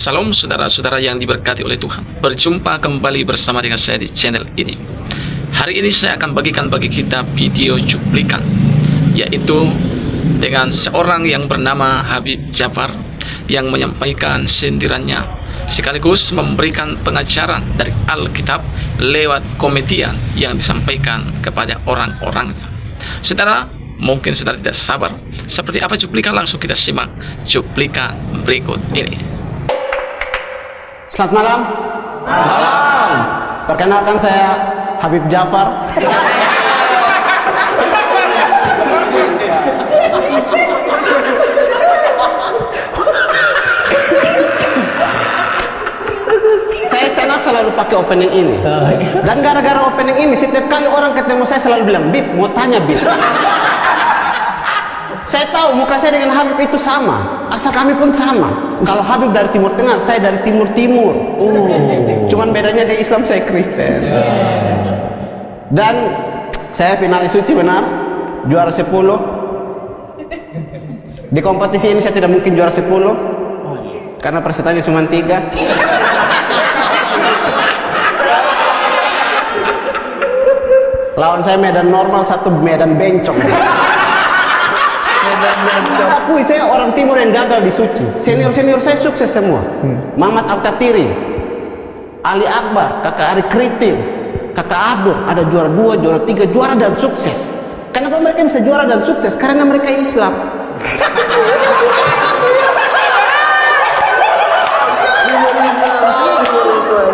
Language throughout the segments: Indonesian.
Salam saudara-saudara yang diberkati oleh Tuhan. Berjumpa kembali bersama dengan saya di channel ini. Hari ini saya akan bagikan bagi kita video cuplikan, yaitu dengan seorang yang bernama Habib Jafar yang menyampaikan sindirannya sekaligus memberikan pengajaran dari Alkitab lewat komedian yang disampaikan kepada orang-orangnya. Saudara, mungkin saudara tidak sabar. Seperti apa cuplikan? Langsung kita simak cuplikan berikut ini. Selamat malam. Malam. Perkenalkan saya Habib Jafar. Saya stand up selalu pakai opening ini. Dan gara-gara opening ini setiap kali orang ketemu saya selalu bilang, "Bib, mau tanya Bib." Saya tahu muka saya dengan Habib itu sama, asal kami pun sama. Kalau Habib dari Timur Tengah, saya dari Timur Timur. Cuman bedanya dia Islam, saya Kristen. Dan saya finalis suci benar, juara 10. Di kompetisi ini saya tidak mungkin juara 10 karena pesertanya cuma 3. Lawan saya medan normal, satu medan bencong. Akui saya orang timur yang gagal di suci. Senior-senior saya sukses semua. Mamat Al-Katiri, Ali Akbar, kakak Ari Kritin, kakak Abdur, ada juara 2, juara 3, juara dan sukses. Kenapa mereka bisa juara dan sukses? Karena mereka Islam.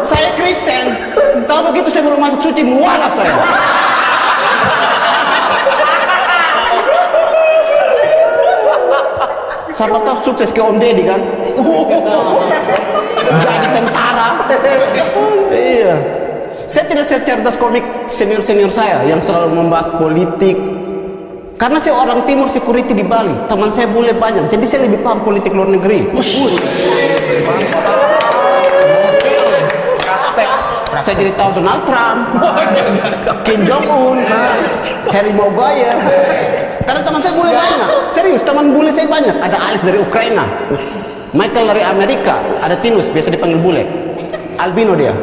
Saya Kristen. Tahu begitu saya belum masuk suci, mualaf saya. Siapa tahu sukses ke Om Deddy kan? Jadi tentara. Iya. Saya tidak secerdas komik senior-senior saya yang selalu membahas politik. Karena saya orang timur security di Bali. Teman saya bule banyak. Jadi saya lebih paham politik luar negeri. Saya jadi tahu Donald Trump, Kim Jong Un, Harry Maguire. Karena teman saya bule banyak. Serius, teman bule saya banyak. Ada Alice dari Ukraina, Michael dari Amerika, ada Tinus, biasa dipanggil bule, albino dia.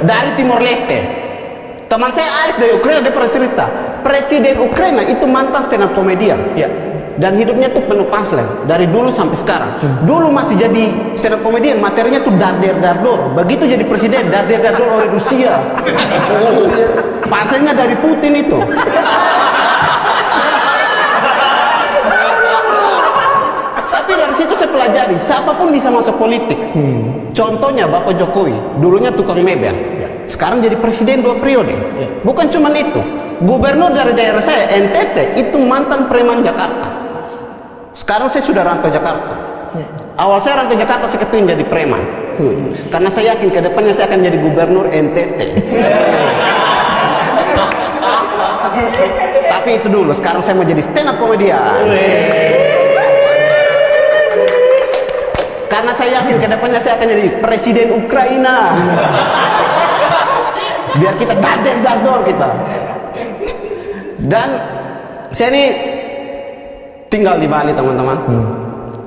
Dari Timor Leste. Teman saya Alice dari Ukraina, dia pernah cerita, Presiden Ukraina itu mantan stand up komedian. Dan hidupnya tuh penuh punchline dari dulu sampai sekarang. Dulu masih jadi stand up komedian, materinya tuh darder-dardor. Begitu jadi presiden, darder-dardor oleh Rusia. Punchline-nya dari Putin itu. Tapi dari situ saya pelajari, siapapun bisa masuk politik. Contohnya Bapak Jokowi, dulunya tukang mebel, sekarang jadi presiden 2 periode. Bukan cuma itu, gubernur dari daerah saya NTT itu mantan preman Jakarta. Sekarang saya sudah rantau Jakarta. Awal saya rantau Jakarta, saya kepingin jadi preman. Karena saya yakin ke depannya saya akan jadi gubernur NTT. Tapi itu dulu, sekarang saya mau jadi stand up komedian. Karena saya yakin ke depannya saya akan jadi presiden Ukraina. Biar kita dador kita. Dan saya ini tinggal di Bali, teman-teman.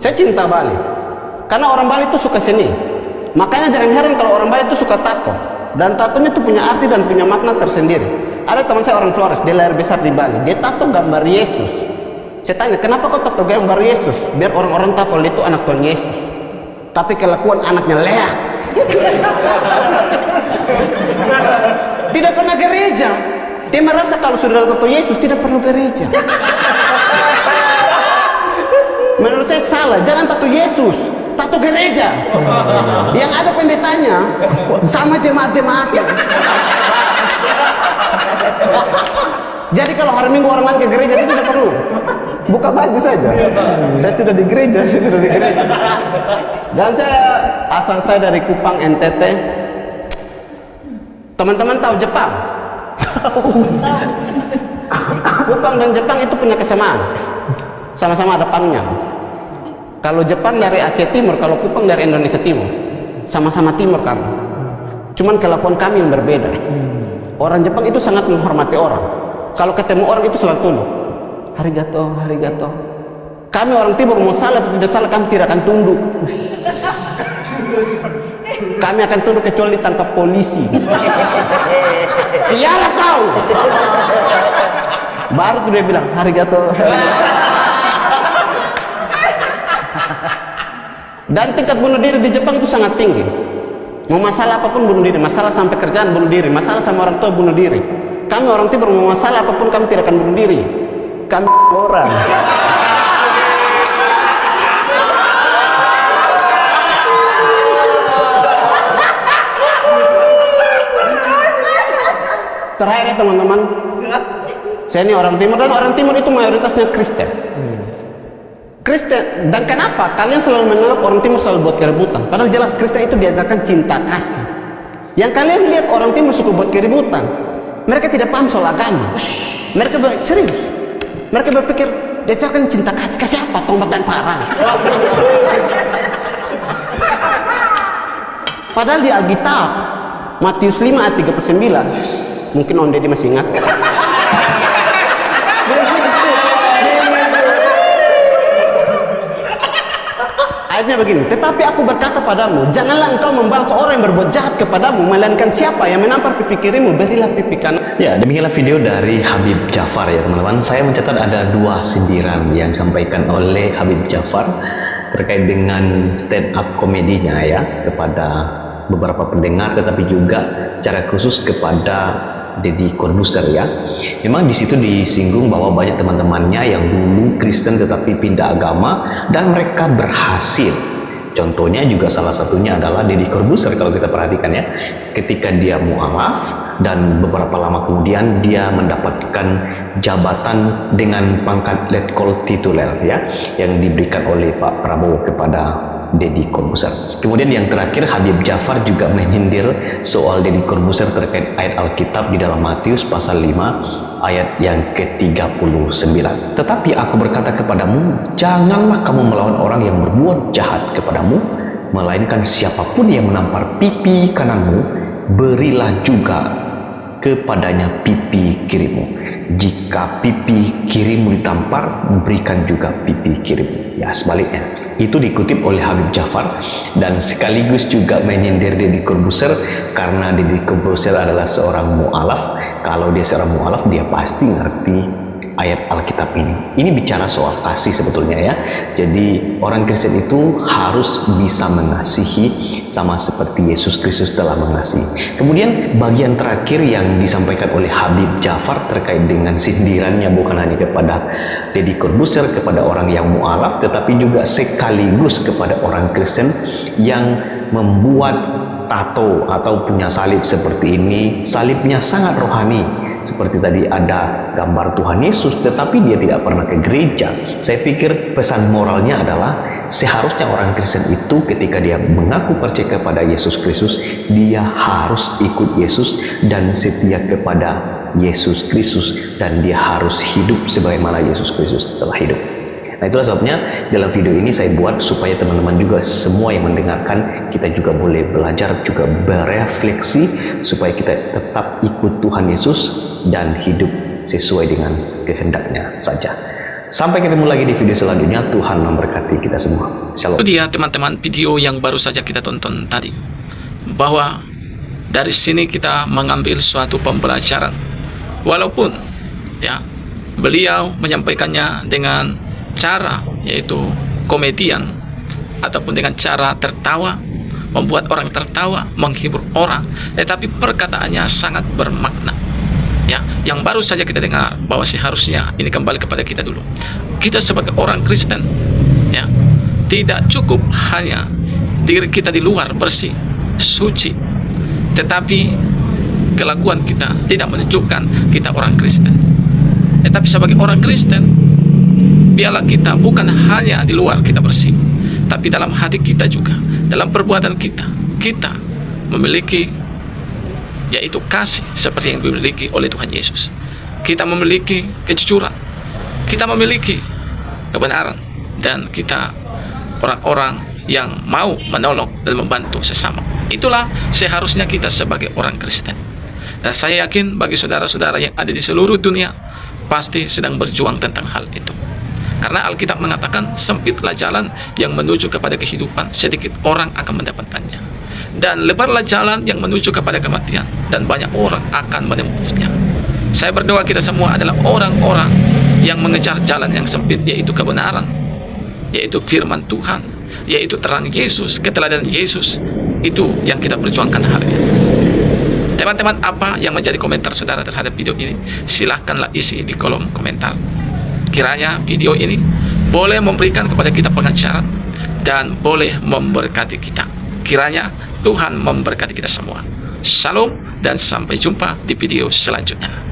Saya cinta Bali. Karena orang Bali itu suka seni. Makanya jangan heran kalau orang Bali itu suka tato. Dan tatonya itu punya arti dan punya makna tersendiri. Ada teman saya orang Flores, dia lahir besar di Bali. Dia tato gambar Yesus. Saya tanya, kenapa kau tato gambar Yesus? Biar orang-orang tahu kalau dia itu anak Tuhan Yesus. Tapi kelakuan anaknya leak. Tidak pernah gereja. Dia merasa kalau sudah tato Yesus tidak perlu gereja. Menurut saya salah, jangan tato Yesus, tato gereja. Yang ada pendetanya sama jemaat-jemaatnya. Jadi kalau hari Minggu orang lain ke gereja itu tidak perlu, buka baju saja. Saya sudah di gereja, Dan asal saya dari Kupang NTT. Teman-teman tahu Jepang? Kupang dan Jepang itu punya kesamaan. Sama-sama ada pangnya. Kalau Jepang dari Asia Timur, kalau Kupang dari Indonesia Timur. Sama-sama timur kami. Cuman kelakuan kami yang berbeda. Orang Jepang itu sangat menghormati orang. Kalau ketemu orang itu selalu tunduk. Arigato, arigato. Kami orang timur mau salah atau tidak salah, kami tidak akan tunduk. Kami akan tunduk kecuali tangkap polisi. Iyalah kau. Baru tuh dia bilang, arigato. Dan tingkat bunuh diri di Jepang itu sangat tinggi. Mau masalah apapun bunuh diri, masalah sampai kerjaan bunuh diri, masalah sama orang tua bunuh diri. Kami orang timur mau masalah apapun kami tidak akan bunuh diri. Kami orang. Terakhir ya teman-teman, saya ini orang timur, dan orang timur itu mayoritasnya Kristen. Kristen, dan kenapa kalian selalu menganggap orang timur selalu buat keributan? Padahal jelas Kristen itu diajarkan cinta kasih. Yang kalian lihat orang timur suka buat keributan, mereka tidak paham soal agama. Mereka serius, mereka berpikir diajarkan cinta kasih, kasih apa? Tombak dan parang. Padahal di Alkitab Matius 5 ayat 39, mungkin Om Deddy masih ingat. Ayatnya begini, tetapi aku berkata padamu, janganlah engkau membalas orang yang berbuat jahat kepadamu, melainkan siapa yang menampar pipi kirimu, berilah pipi kanan. Ya, demikianlah video dari Habib Jafar ya teman-teman. Saya mencatat ada 2 sindiran yang disampaikan oleh Habib Jafar terkait dengan stand up komedinya ya kepada beberapa pendengar, tetapi juga secara khusus kepada Deddy Corbuzier ya. Memang di situ disinggung bahwa banyak teman-temannya yang dulu Kristen tetapi pindah agama dan mereka berhasil. Contohnya juga salah satunya adalah Deddy Corbuzier kalau kita perhatikan ya. Ketika dia mu'alaf dan beberapa lama kemudian dia mendapatkan jabatan dengan pangkat letkol tituler ya yang diberikan oleh Pak Prabowo kepada Deddy Corbuzier. Kemudian yang terakhir, Habib Jafar juga menyindir soal Deddy Corbuzier terkait ayat Alkitab di dalam Matius pasal 5 ayat yang ke-39. Tetapi aku berkata kepadamu, janganlah kamu melawan orang yang berbuat jahat kepadamu, melainkan siapapun yang menampar pipi kananmu, berilah juga kepadanya pipi kirimu. Jika pipi kirimu ditampar, berikan juga pipi kirimu. Ya, sebaliknya. Itu dikutip oleh Habib Jafar dan sekaligus juga menyindir Deddy Corbuzier karena Deddy Corbuzier adalah seorang mu'alaf. Kalau dia seorang mu'alaf, dia pasti ngerti ayat Alkitab ini. Ini bicara soal kasih sebetulnya ya. Jadi orang Kristen itu harus bisa mengasihi sama seperti Yesus Kristus telah mengasihi. Kemudian bagian terakhir yang disampaikan oleh Habib Jafar terkait dengan sindirannya bukan hanya kepada Deddy Corbuzier, kepada orang yang mu'alaf, tetapi juga sekaligus kepada orang Kristen yang membuat tato atau punya salib seperti ini. Salibnya sangat rohani. Seperti tadi ada gambar Tuhan Yesus, tetapi dia tidak pernah ke gereja. Saya pikir pesan moralnya adalah seharusnya orang Kristen itu ketika dia mengaku percaya kepada Yesus Kristus, dia harus ikut Yesus dan setia kepada Yesus Kristus, dan dia harus hidup sebagaimana Yesus Kristus telah hidup. Nah, itulah sebabnya dalam video ini saya buat supaya teman-teman juga semua yang mendengarkan kita juga boleh belajar, juga berefleksi supaya kita tetap ikut Tuhan Yesus dan hidup sesuai dengan kehendaknya saja. Sampai ketemu lagi di video selanjutnya. Tuhan memberkati kita semua. Shalom. Itu dia teman-teman video yang baru saja kita tonton tadi, bahwa dari sini kita mengambil suatu pembelajaran. Walaupun ya beliau menyampaikannya dengan cara yaitu komedian ataupun dengan cara tertawa, membuat orang tertawa, menghibur orang, tetapi perkataannya sangat bermakna. Ya, yang baru saja kita dengar bahwa seharusnya ini kembali kepada kita dulu. Kita sebagai orang Kristen, ya, tidak cukup hanya diri kita di luar bersih, suci, tetapi kelakuan kita tidak menunjukkan kita orang Kristen. Tetapi sebagai orang Kristen, biarlah kita bukan hanya di luar kita bersih, tapi dalam hati kita juga, dalam perbuatan kita, kita memiliki yaitu kasih seperti yang dimiliki oleh Tuhan Yesus. Kita memiliki kejujuran, kita memiliki kebenaran, dan kita orang-orang yang mau menolong dan membantu sesama. Itulah seharusnya kita sebagai orang Kristen. Dan saya yakin bagi saudara-saudara yang ada di seluruh dunia pasti sedang berjuang tentang hal itu. Karena Alkitab mengatakan sempitlah jalan yang menuju kepada kehidupan, sedikit orang akan mendapatkannya. Dan lebarlah jalan yang menuju kepada kematian, dan banyak orang akan menempuhnya. Saya berdoa kita semua adalah orang-orang yang mengejar jalan yang sempit, yaitu kebenaran, yaitu firman Tuhan, yaitu terang Yesus, keteladanan Yesus. Itu yang kita perjuangkan hari ini. Teman-teman, apa yang menjadi komentar saudara terhadap video ini? Silahkanlah isi di kolom komentar. Kiranya video ini boleh memberikan kepada kita pengajaran dan boleh memberkati kita. Kiranya Tuhan memberkati kita semua. Shalom dan sampai jumpa di video selanjutnya.